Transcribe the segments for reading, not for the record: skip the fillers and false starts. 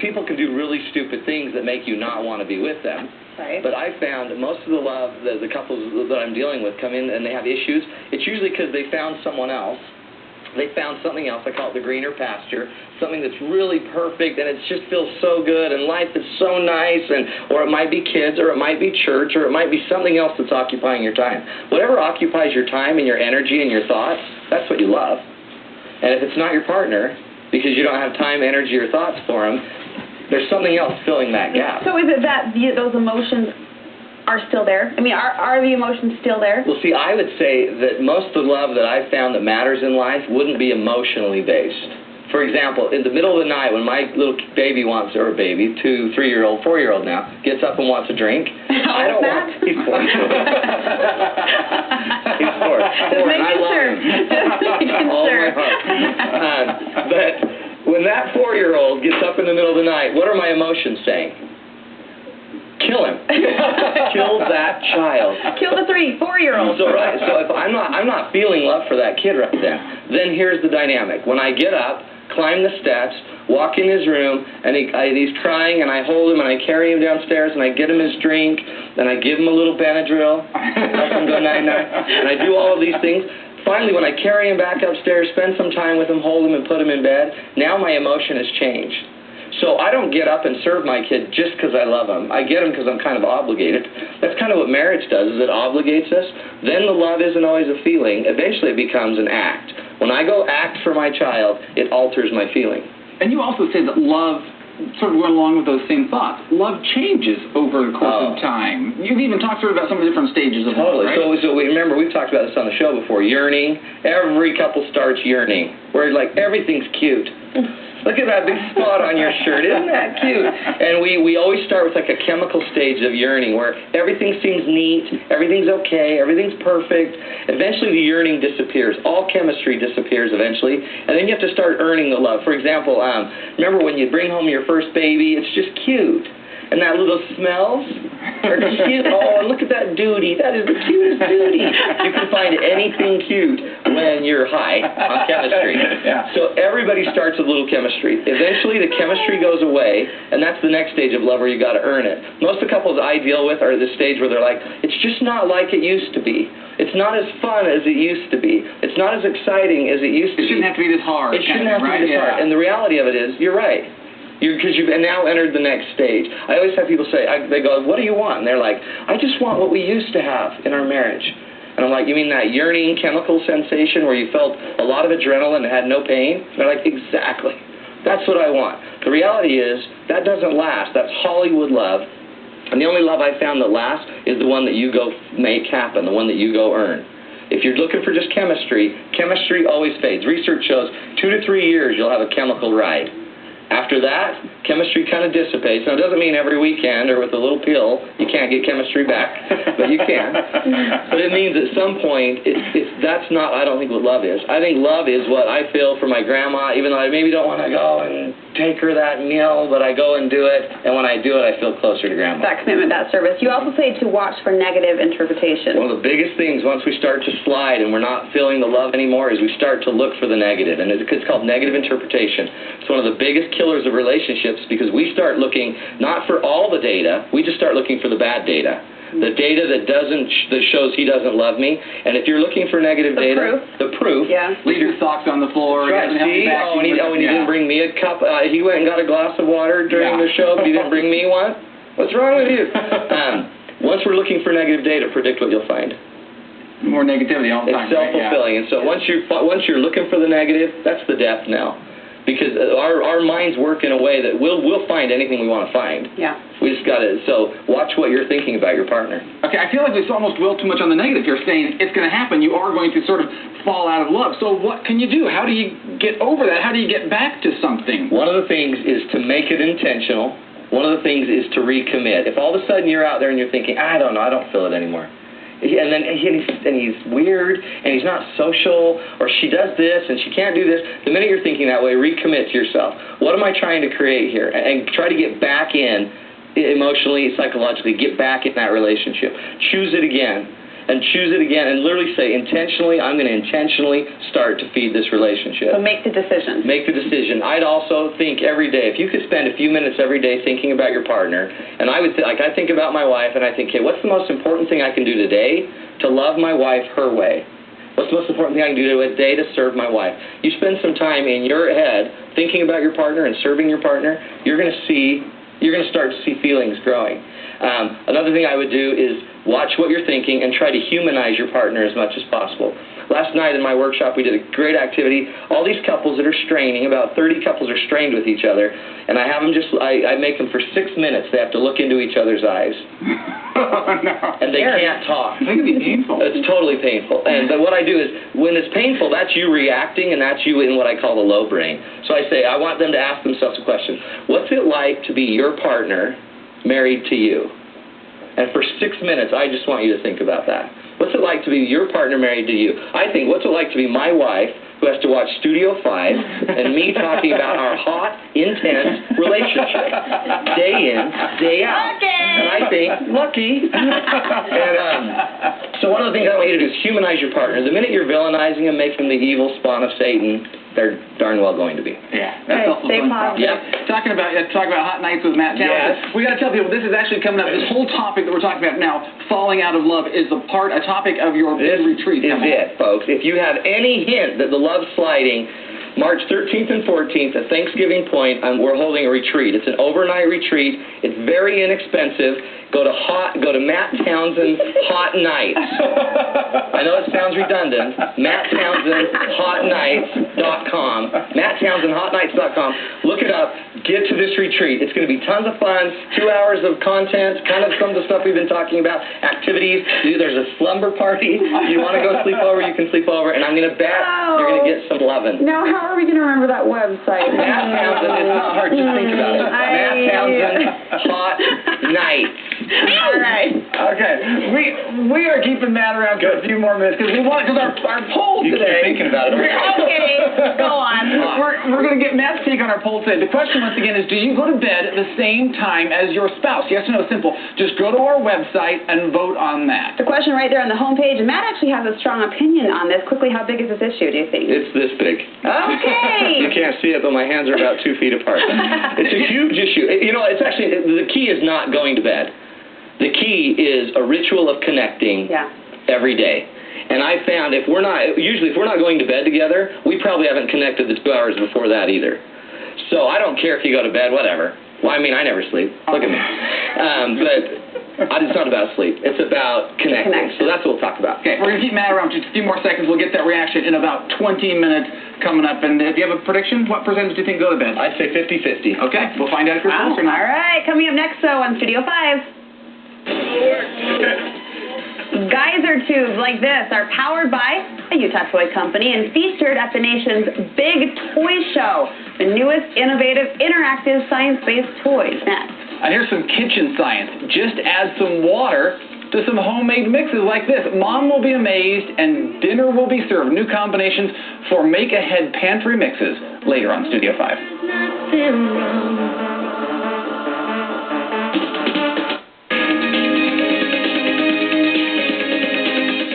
people can do really stupid things that make you not want to be with them. Right. But I found that most of the love, the couples that I'm dealing with come in and they have issues. It's usually because they found someone else. They found something else, I call it the greener pasture, something that's really perfect and it just feels so good and life is so nice, or it might be kids, or it might be church, or it might be something else that's occupying your time. Whatever occupies your time and your energy and your thoughts, that's what you love. And if it's not your partner, because you don't have time, energy, or thoughts for them, there's something else filling that gap. So is it that those emotions are still there? I mean, are the emotions still there? Well, see, I would say that most of the love that I've found that matters in life wouldn't be emotionally based. For example, in the middle of the night when my little baby wants, or baby, 2, 3-year-old, 4-year-old now, gets up and wants a drink, I don't want... He's 4. He's 4. Just making sure. Just making sure. But when that 4-year-old gets up in the middle of the night, what are my emotions saying? Kill him. Kill that child. Kill the 3, 4-year-old. So right. So if I'm not feeling love for that kid right then here's the dynamic. When I get up, climb the steps, walk in his room, and he's crying, and I hold him, and I carry him downstairs, and I get him his drink, and I give him a little Benadryl, let him go night-night, and I do all of these things. Finally, when I carry him back upstairs, spend some time with him, hold him, and put him in bed, now my emotion has changed. So I don't get up and serve my kid just because I love him. I get him because I'm kind of obligated. That's kind of what marriage does, is it obligates us. Then the love isn't always a feeling. Eventually it becomes an act. When I go act for my child, it alters my feeling. And you also say that love sort of went along with those same thoughts. Love changes over the course of time. You've even talked sort of about some of the different stages of love, right? So remember, we've talked about this on the show before, yearning. Every couple starts yearning, where like everything's cute. Look at that big spot on your shirt. Isn't that cute? And we always start with like a chemical stage of yearning where everything seems neat, everything's okay, everything's perfect. Eventually the yearning disappears. All chemistry disappears eventually. And then you have to start earning the love. For example, remember when you bring home your first baby, it's just cute. And that little smells are cute. Oh, look at that duty. That is the cutest duty. You can find anything cute when you're high on chemistry. Yeah. So everybody starts with a little chemistry. Eventually the chemistry goes away, and that's the next stage of love where you got to earn it. Most of the couples I deal with are at the stage where they're like, it's just not like it used to be. It's not as fun as it used to be. It's not as exciting as it used to be. It shouldn't have to be this hard. It shouldn't have to be this hard. And the reality of it is, you're right. Because you've now entered the next stage. I always have people say, they go, what do you want? And they're like, I just want what we used to have in our marriage. And I'm like, you mean that yearning chemical sensation where you felt a lot of adrenaline and had no pain? And they're like, exactly. That's what I want. The reality is, that doesn't last. That's Hollywood love. And the only love I found that lasts is the one that you go make happen, the one that you go earn. If you're looking for just chemistry, chemistry always fades. Research shows 2 to 3 years you'll have a chemical ride. After that, chemistry kind of dissipates. Now, it doesn't mean every weekend or with a little pill you can't get chemistry back, but you can. But it means at some point, that's not, I don't think, what love is. I think love is what I feel for my grandma, even though I maybe don't want to go and take her that meal, but I go and do it, and when I do it, I feel closer to grandma. That commitment, that service. You also say to watch for negative interpretation. One of the biggest things once we start to slide and we're not feeling the love anymore is we start to look for the negative, and it's called negative interpretation. It's one of the biggest killers of relationships because we start looking not for all the data, we just start looking for the bad data. The data that shows he doesn't love me. And if you're looking for negative data, the proof. Yeah. Leave your socks on the floor. Right. See? And he didn't bring me a cup. He went and got a glass of water during the show, but he didn't bring me one. What's wrong with you? Once we're looking for negative data, predict what you'll find. More negativity all the time. It's self-fulfilling. And so once you're looking for the negative, that's the depth now. Because our minds work in a way that we'll find anything we want to find. Yeah. We just got to, so watch what you're thinking about your partner. Okay, I feel like we almost dwell too much on the negative. You're saying it's going to happen. You are going to sort of fall out of love. So what can you do? How do you get over that? How do you get back to something? One of the things is to make it intentional. One of the things is to recommit. If all of a sudden you're out there and you're thinking, I don't know, I don't feel it anymore. And he's weird, and he's not social, or she does this, and she can't do this. The minute you're thinking that way, recommit to yourself. What am I trying to create here? And try to get back in, emotionally, psychologically, get back in that relationship. Choose it again. and choose it again and literally say, intentionally, I'm going to intentionally start to feed this relationship. So make the decision. Make the decision. I'd also think every day, if you could spend a few minutes every day thinking about your partner, and I would I think about my wife and I think, okay, what's the most important thing I can do today to love my wife her way? What's the most important thing I can do today to serve my wife? You spend some time in your head thinking about your partner and serving your partner, you're going to start to see feelings growing. Another thing I would do is watch what you're thinking and try to humanize your partner as much as possible. Last night in my workshop, we did a great activity. All these couples that are straining, about 30 couples are strained with each other, and I have them I make them for 6 minutes. They have to look into each other's eyes. Oh, no. And they can't talk. It can be painful. It's totally painful. But what I do is, when it's painful, that's you reacting, and that's you in what I call the low brain. So I say, I want them to ask themselves a question. What's it like to be your partner married to you? And for 6 minutes, I just want you to think about that. What's it like to be your partner married to you? I think, what's it like to be my wife who has to watch Studio 5 and me talking about our hot, intense relationship day in, day out. Okay. And I think, lucky. And so one of the things I want you to do is humanize your partner. The minute you're villainizing them, making them the evil spawn of Satan, they're darn well going to be. Yeah, that's also stay fun. positive. Yeah. Talking about hot nights with Matt Townsend. Yes. We got to tell people this is actually coming up. This whole topic that we're talking about now, falling out of love, is a topic of your big retreat. This is it, folks. If you have any hint that the love sliding, March 13th and 14th at Thanksgiving Point, we're holding a retreat. It's an overnight retreat. It's very inexpensive. Go to Matt Townsend Hot Nights. I know it sounds redundant. MattTownsendHotNights.com. MattTownsendHotNights.com. Look it up. Get to this retreat. It's going to be tons of fun. 2 hours of content, kind of some of the stuff we've been talking about. Activities. There's a slumber party. If you want to go sleep over, you can sleep over. And I'm going to bet you're going to get some lovin'. Now, how are we going to remember that website? Matt Townsend. It's not hard. Just think about it. Matt Townsend Hot Nights. All right. Okay, we are keeping Matt around for a few more minutes because our poll You today. keep thinking about it. Okay, go on. We're going to get Matt's take on our poll today. The question once again is, do you go to bed at the same time as your spouse? Yes or no? Simple. Just go to our website and vote on that. The question right there on the homepage, and Matt actually has a strong opinion on this. Quickly, how big is this issue, do you think? It's this big. Okay. You can't see it, but my hands are about 2 feet apart. It's a huge issue. It's actually, the key is not going to bed. The key is a ritual of connecting every day. And I found if we're not going to bed together, we probably haven't connected the 2 hours before that either. So I don't care if you go to bed, whatever. Well, I mean, I never sleep. Look at me. But it's not about sleep. It's about connecting. So that's what we'll talk about. Okay, we're going to keep Matt around for just a few more seconds. We'll get that reaction in about 20 minutes coming up. And if you have a prediction, what percentage do you think go to bed? I'd say 50-50. Okay, we'll find out if you're close or not. All right, coming up next, though, on Studio 5. Geyser tubes like this are powered by a Utah toy company and featured at the nation's big toy show. The newest, innovative, interactive, science-based toys. Next. And here's some kitchen science. Just add some water to some homemade mixes like this. Mom will be amazed and dinner will be served. New combinations for make-ahead pantry mixes later on Studio 5.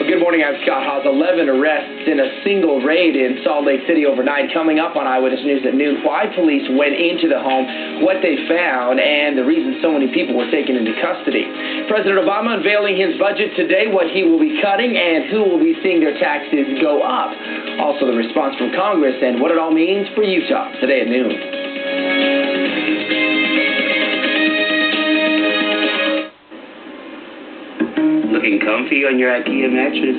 Good morning, I'm Scott Hawes. 11 arrests in a single raid in Salt Lake City overnight. Coming up on Eyewitness News at noon, why police went into the home, what they found, and the reason so many people were taken into custody. President Obama unveiling his budget today, what he will be cutting, and who will be seeing their taxes go up. Also, the response from Congress and what it all means for Utah today at noon. Looking comfy on your IKEA mattress?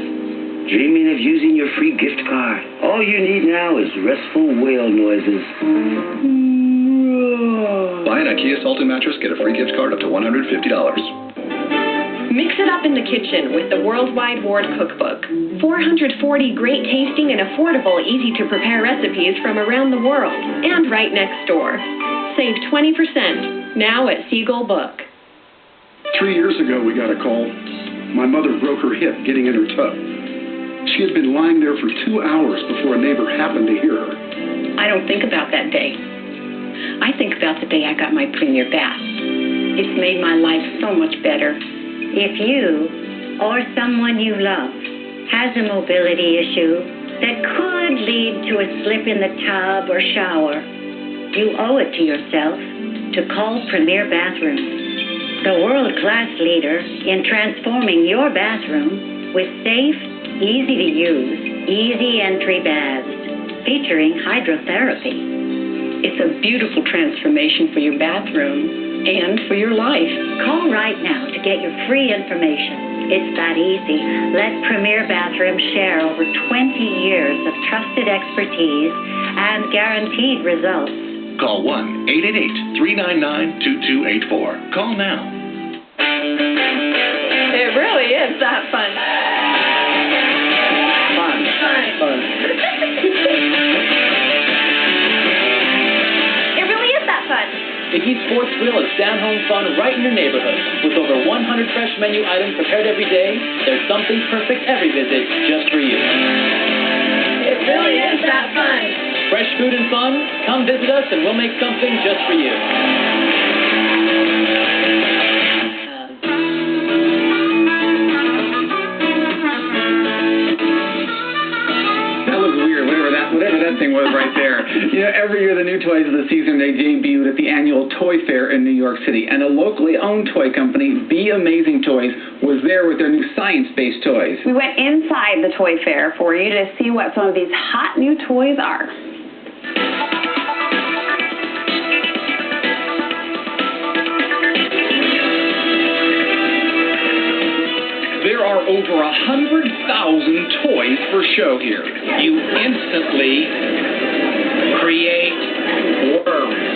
Dreaming of using your free gift card? All you need now is restful whale noises. Buy an IKEA Salty mattress, get a free gift card up to $150. Mix it up in the kitchen with the Worldwide Ward Cookbook. 440 great tasting and affordable, easy-to-prepare recipes from around the world and right next door. Save 20% now at Siegel Book. 3 years ago, we got a call. My mother broke her hip getting in her tub. She had been lying there for 2 hours before a neighbor happened to hear her. I don't think about that day. I think about the day I got my premier bath. It's made my life so much better. If you or someone you love has a mobility issue that could lead to a slip in the tub or shower, you owe it to yourself to call Premier Bathrooms, the world-class leader in transforming your bathroom with safe, easy-to-use, easy-entry baths featuring hydrotherapy. It's a beautiful transformation for your bathroom and for your life. Call right now to get your free information. It's that easy. Let Premier Bathrooms share over 20 years of trusted expertise and guaranteed results. Call 1-888-399-2284. Call now. It really is that fun. Fun. It really is that fun. The Heat Sports Grill is down-home fun right in your neighborhood. With over 100 fresh menu items prepared every day, there's something perfect every visit just for you. It really is that fun. Fresh food and fun? Come visit us and we'll make something just for you. That was weird, whatever that thing was right there. You know, every year the new toys of the season, they debuted at the annual Toy Fair in New York City. And a locally owned toy company, Be Amazing Toys, was there with their new science-based toys. We went inside the toy fair for you to see what some of these hot new toys are. There are over 100,000 toys for show here. You instantly create worms.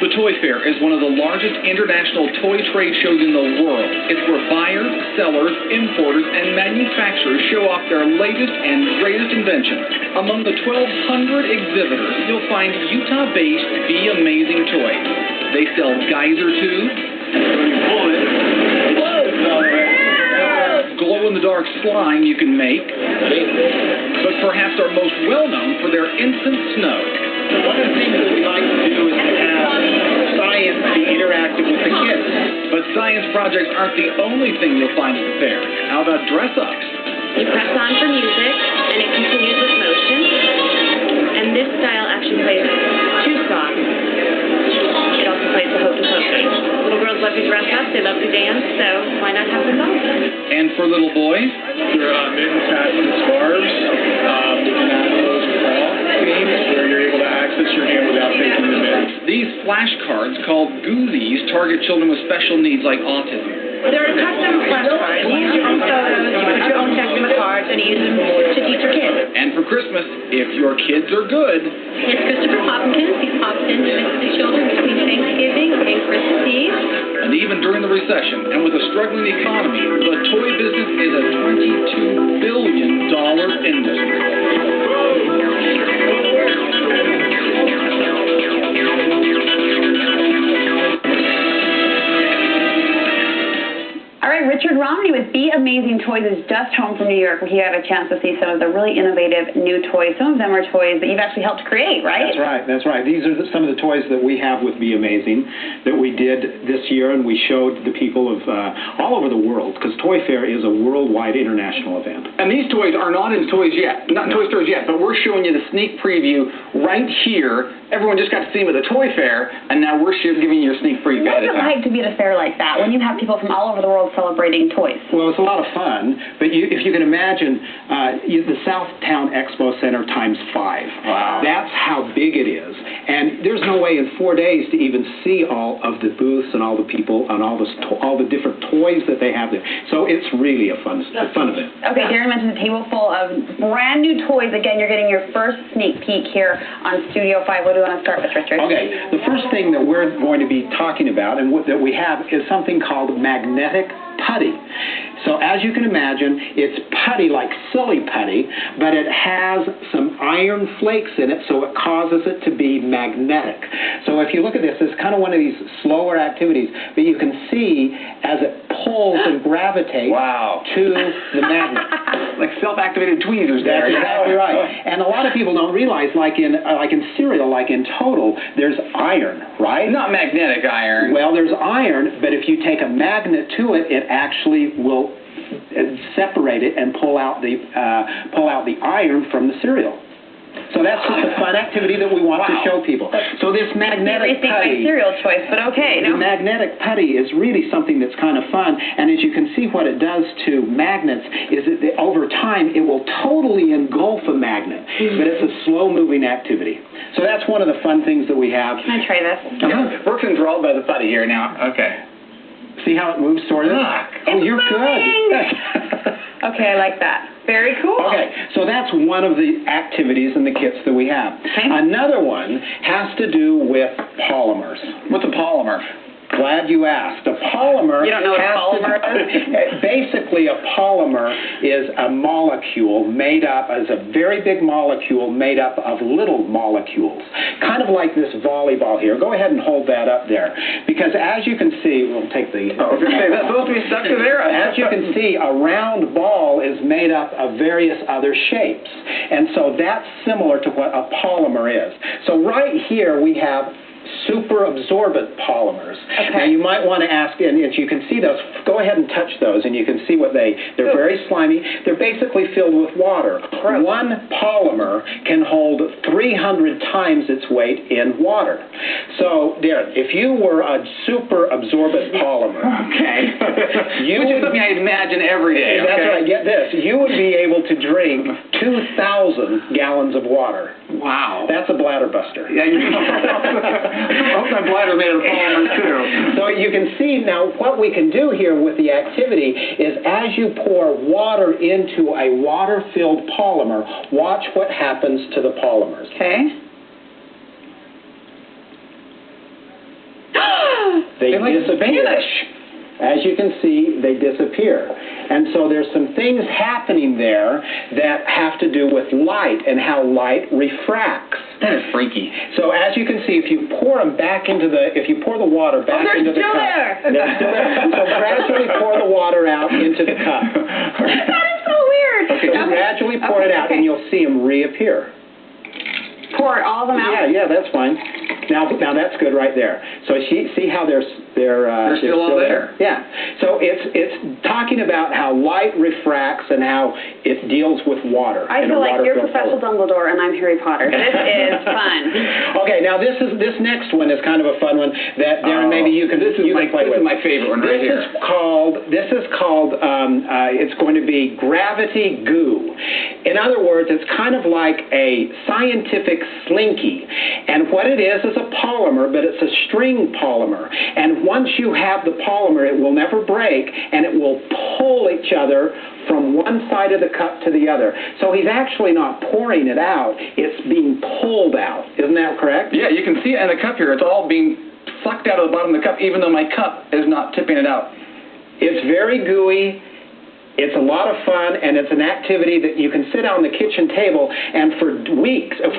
The Toy Fair is one of the largest international toy trade shows in the world. It's where buyers, sellers, importers, and manufacturers show off their latest and greatest inventions. Among the 1,200 exhibitors, you'll find Utah-based Be Amazing Toys. They sell geyser tubes, glow-in-the-dark slime you can make, but perhaps are most well-known for their instant snow. One of the things that we like to do is to have science be interactive with the kids. But science projects aren't the only thing you'll find at the fair. How about dress-ups? You press on for music, and it continues with motion. And this style actually plays two songs. It also plays the Hocus Pocus. Little girls love to dress up, they love to dance, so why not have them both? And for little boys? There are mittens, hats, and scarves. And those claw themes where you're able to access your hand without taking the mitt. These flashcards called Goozies target children with special needs like autism. They're custom flashcards. You use your own photos, you put your own text in the cards, and you use them to teach your kids. And for Christmas, if your kids are good, It's Christopher Hopkins. He pops in to visit the children between Thanksgiving and Christmas Eve. and even during the recession, and with a struggling economy, the toy business is a $22 billion industry. All right, Richard Romney with Be Amazing Toys is just home from New York, where he had a chance to see some of the really innovative new toys. Some of them are toys that you've actually helped create, right? That's right. These are some of the toys that we have with Be Amazing that we did this year, and we showed the people of all over the world, because Toy Fair is a worldwide international event. And these toys are not in toys yet, not in toy stores yet, but we're showing you the sneak preview right here. Everyone just got to see them at the Toy Fair, and now we're giving you a sneak preview. What's it like to be at a fair like that when you have people from all over the world celebrating toys? Well, it's a lot of fun, but if you can imagine the Southtown Expo Center times 5. Wow. That's how big it is. And there's no way in 4 days to even see all of the booths and all the people and all the different toys that they have there. So it's really a fun event. Okay, Darren mentioned a table full of brand new toys. Again, you're getting your first sneak peek here on Studio 5. What do you want to start with, Richard? Okay, the first thing that we're going to be talking about and that we have is something called magnetic putty. So as you can imagine, it's putty like silly putty, but it has some iron flakes in it, so it causes it to be magnetic. So if you look at this, it's kind of one of these slower activities, but you can see as it pulls and gravitates to the magnet. Like self-activated tweezers there. That's exactly right. And a lot of people don't realize, like in cereal, like in Total, there's iron, right? Not magnetic iron. Well, there's iron, but if you take a magnet to it, it actually will separate it and pull out the iron from the cereal. So that's just a fun activity that we want to show people. So this magnetic putty, my cereal choice, but okay. The magnetic putty is really something that's kind of fun, and as you can see, what it does to magnets is that over time it will totally engulf a magnet, but it's a slow-moving activity. So that's one of the fun things that we have. Can I try this? Brooke's enthralled by the putty here now. Okay. See how it moves sort of? Oh, you're good. Okay, I like that. Very cool. Okay, so that's one of the activities in the kits that we have. Okay. Another one has to do with polymers. What's a polymer? Glad you asked. A polymer. You don't know what a polymer is? Basically, a polymer is a molecule made up, as a very big molecule made up of little molecules. Kind of like this volleyball here. Go ahead and hold that up there. Because as you can see, we'll take the... Oh, that's supposed to be stuck to there. As you can see, a round ball is made up of various other shapes. And so that's similar to what a polymer is. So right here we have super absorbent polymers. Okay. Now you might want to ask, and as you can see those, go ahead and touch those, and you can see what they're very slimy. They're basically filled with water. Gross. One polymer can hold 300 times its weight in water. So, Darren, if you were a super absorbent polymer, Which is something I imagine every day. That's right. Get this. You would be able to drink 2,000 gallons of water. Wow. That's a bladder buster. Yeah, I hope my bladder made of polymers too. So you can see now what we can do here with the activity is as you pour water into a water-filled polymer, watch what happens to the polymers. Okay. They like disappear. vanish. As you can see, they disappear. And so there's some things happening there that have to do with light and how light refracts. That is freaky. So as you can see, if you pour them back into if you pour the water back into the cup. They're still there. So gradually pour the water out into the cup. That is so weird. Okay, gradually pour it out and you'll see them reappear. Pour all of them out? Yeah, that's fine. Now that's good right there. So see how they're still all there. Yeah. So it's talking about how light refracts and how it deals with water. I feel like you're Professor Dumbledore and I'm Harry Potter. This is fun. Okay, now this next one is kind of a fun one that Darren maybe you can play with. This is my favorite one right here. This is called it's going to be gravity goo. In other words, it's kind of like a scientific slinky, and what it is a polymer, but it's a string polymer. And once you have the polymer, it will never break, and it will pull each other from one side of the cup to the other. So he's actually not pouring it out, it's being pulled out. Isn't that correct? Yeah, you can see it in the cup here. It's all being sucked out of the bottom of the cup, even though my cup is not tipping it out. It's very gooey. It's a lot of fun, and it's an activity that you can sit on the kitchen table, and for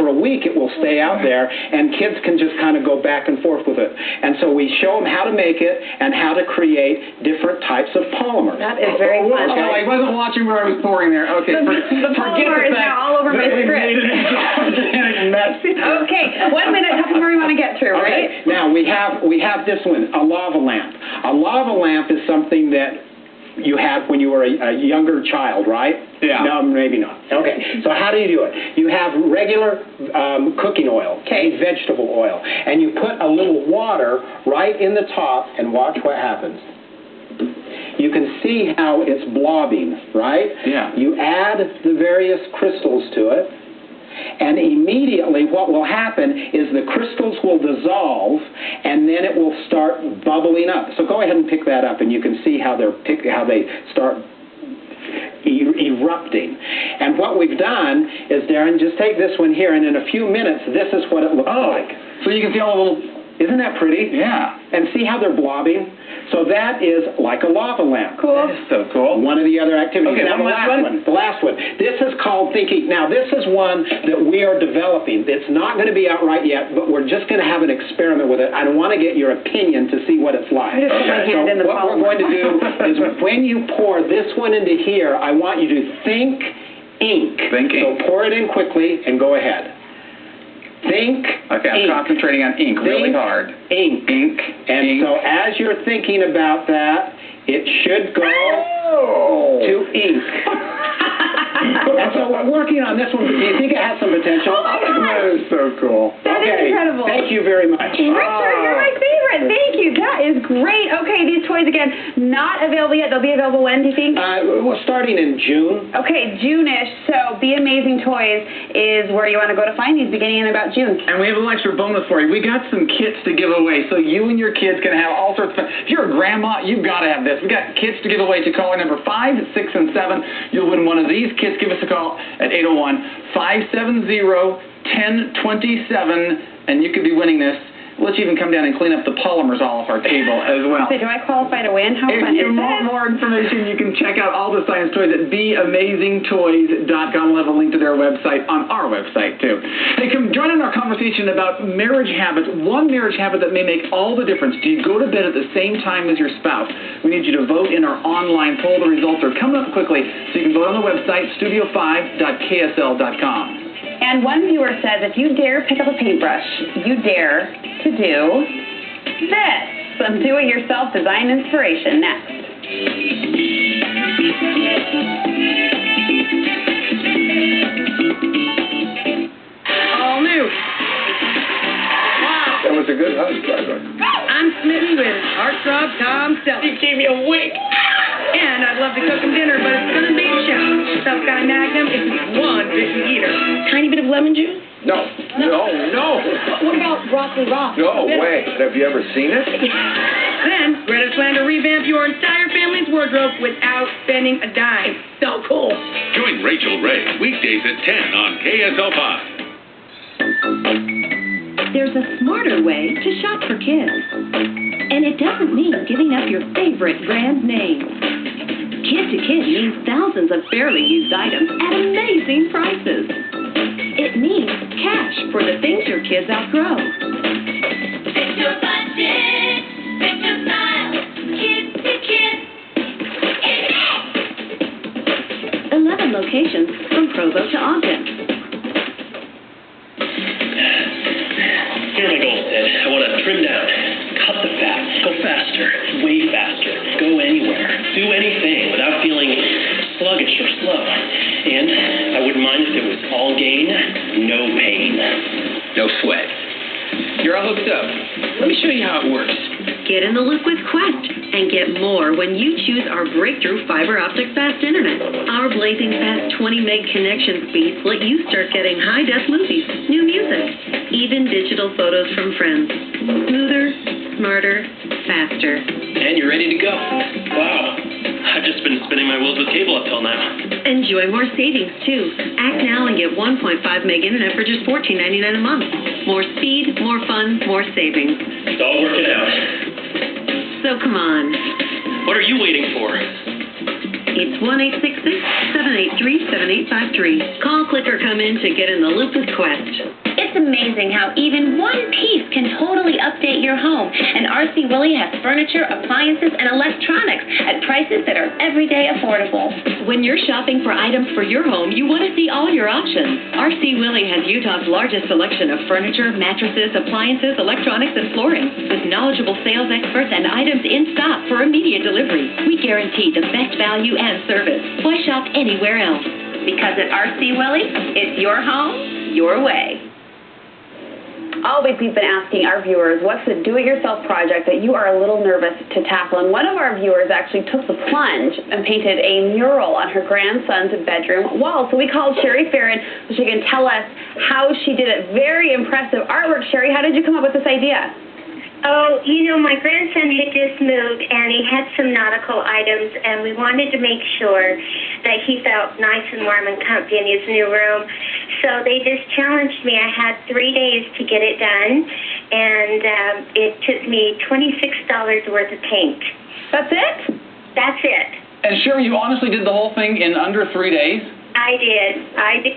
a week it will stay out there, and kids can just kind of go back and forth with it. And so we show them how to make it and how to create different types of polymers. That is very fun. Oh, I wasn't watching where I was pouring there. Okay, the polymer is now all over my script. Okay, 1 minute. How many more you want to get through, right? Okay. Now we have this one, a lava lamp. A lava lamp is something that you had when you were a younger child, right? Yeah. No, maybe not. Okay, so how do you do it? You have regular cooking oil, vegetable oil, and you put a little water right in the top and watch what happens. You can see how it's blobbing, right? Yeah. You add the various crystals to it, and immediately what will happen is the crystals will dissolve, and then it will start bubbling up. So go ahead and pick that up, and you can see how they start erupting. And what we've done is, Darren, just take this one here, and in a few minutes, this is what it looks like. So you can see all the little... Isn't that pretty? Yeah. And see how they're blobbing? So that is like a lava lamp. Cool. That is so cool. One of the other activities. Okay, now the last one. This is called thinking. Now this is one that we are developing. It's not going to be out right yet, but we're just going to have an experiment with it. I want to get your opinion to see what it's like. I just put my hand in the what we're going to do is when you pour this one into here, I want you to think ink. Think ink. So pour it in quickly and go ahead. Think Okay, I'm concentrating on ink really hard. Ink. And so as you're thinking about that, it should go Oh! To eat. And so we're working on this one. Do you think it has some potential? Oh my God. That is so cool. That is incredible. Thank you very much. Richard, you're my favorite. Thank you. That is great. Okay, these toys, again, not available yet. They'll be available when, do you think? We're starting in June. Okay, June-ish. So Be Amazing Toys is where you want to go to find these beginning in about June. And we have a little extra bonus for you. We got some kits to give away, so you and your kids can have all sorts of fun. If you're a grandma, you've got to have this. We got kits to give away to caller number 5, 6, and 7. You'll win one of these kits. Give us a call at 801-570-1027, and you could be winning this. Let's even come down and clean up the polymers all off our table as well. So do I qualify to win? How fun If you is want this? more information, you can check out all the science toys at beamazingtoys.com. We'll have a link to their website on our website, too. Hey, come join in our conversation about marriage habits. One marriage habit that may make all the difference. Do you go to bed at the same time as your spouse? We need you to vote in our online poll. The results are coming up quickly, so you can vote on the website, studio5.ksl.com. And one viewer says, if you dare pick up a paintbrush, you dare to do this. Some do-it-yourself design inspiration next. All new. Wow. That was a good hug, by the way. I'm smitten with heartthrob Tom Selleck. You gave me a wink. And I'd love to cook him dinner, but it's going to be a challenge. Tough Guy Magnum is one vicious eater. Tiny bit of lemon juice? No. What about broccoli raw? No way. Have you ever seen it? Then, Greta's plan to revamp your entire family's wardrobe without spending a dime. So cool. Join Rachel Ray weekdays at 10 on KSL5. There's a smarter way to shop for kids. And it doesn't mean giving up your favorite brand name. Kid to Kid means thousands of barely used items at amazing prices. It means cash for the things your kids outgrow. Fit your budget, fit your style, Kid to Kid. 11 locations from Provo to Ogden. Here are my goals, Ted. I want to trim down, cut the fat, go faster, way faster, go anywhere, do anything without feeling sluggish or slow. And I wouldn't mind if it was all gain, no pain. No sweat. You're all hooked up. Let me show you how it works. Get in the loop with Quest and get more when you choose our breakthrough fiber optic fast internet. Our blazing fast 20 meg connection speeds let you start getting high-def movies, new music, even digital photos from friends. Smoother, smarter, faster. And you're ready to go. Wow. I've just been spinning my wheels with cable up till now. Enjoy more savings, too. Act now and get 1.5 meg internet for just $14.99 a month. More speed, more fun, more savings. It's all working out. So come on. What are you waiting for? It's 1-866-783-7853. Call, click, or come in to get in the loop with Quest. It's amazing how even one piece can totally update your home. And R.C. Willey has furniture, appliances, and electronics at prices that are everyday affordable. When you're shopping for items for your home, you want to see all your options. R.C. Willey has Utah's largest selection of furniture, mattresses, appliances, electronics, and flooring. With knowledgeable sales experts and items in stock for immediate delivery, we guarantee the best value and service. Why shop anywhere else? Because at R.C. Willey, it's your home, your way. All week we've been asking our viewers, what's the do-it-yourself project that you are a little nervous to tackle? And one of our viewers actually took the plunge and painted a mural on her grandson's bedroom wall. So we called Sherry Farron so she can tell us how she did it. Very impressive artwork. Sherry, how did you come up with this idea? Oh, my grandson had just moved, and he had some nautical items, and we wanted to make sure that he felt nice and warm and comfy in his new room. So they just challenged me. I had 3 days to get it done, and it took me $26 worth of paint. That's it? That's it. And Sherry, you honestly did the whole thing in under 3 days? I did,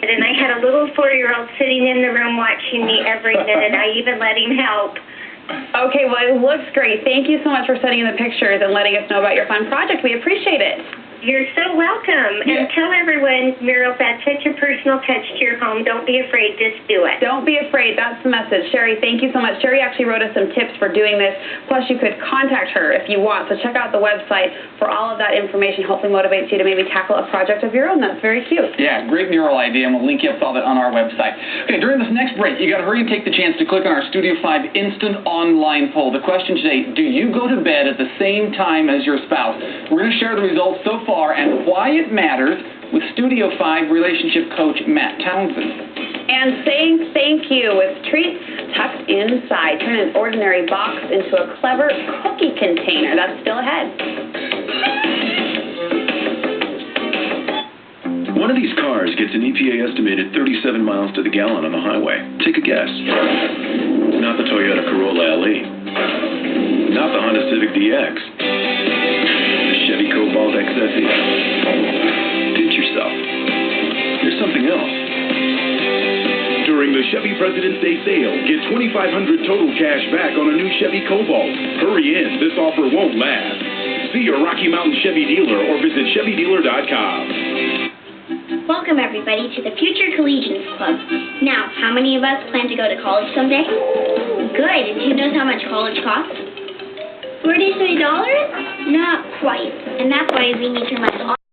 and I had a little 4-year-old sitting in the room watching me every minute. I even let him help. Okay, well, it looks great. Thank you so much for sending in the pictures and letting us know about your fun project. We appreciate it. You're so welcome. And tell everyone Mural's had such a personal touch to your home. Don't be afraid. Just do it. Don't be afraid. That's the message. Sherry, thank you so much. Sherry actually wrote us some tips for doing this. Plus, you could contact her if you want. So check out the website for all of that information. Hopefully motivates you to maybe tackle a project of your own. That's very cute. Yeah, great mural idea, and we'll link you up to all that on our website. Okay, during this next break, you got to hurry and take the chance to click on our Studio 5 instant online poll. The question today, do you go to bed at the same time as your spouse? We're going to share the results so far and why it matters with Studio 5 relationship coach Matt Townsend. And saying thank you with treats tucked inside. Turn an ordinary box into a clever cookie container. That's still ahead. One of these cars gets an EPA estimated 37 miles to the gallon on the highway. Take a guess. Not the Toyota Corolla LE. Not the Honda Civic DX. The Chevy Cobalt XSE. Pinch yourself. There's something else. During the Chevy President's Day sale, get $2,500 total cash back on a new Chevy Cobalt. Hurry in, this offer won't last. See your Rocky Mountain Chevy dealer or visit ChevyDealer.com. Welcome, everybody, to the Future Collegians Club. Now, how many of us plan to go to college someday? Good. And who knows how much college costs? $43? Not quite. And that's why we need your money.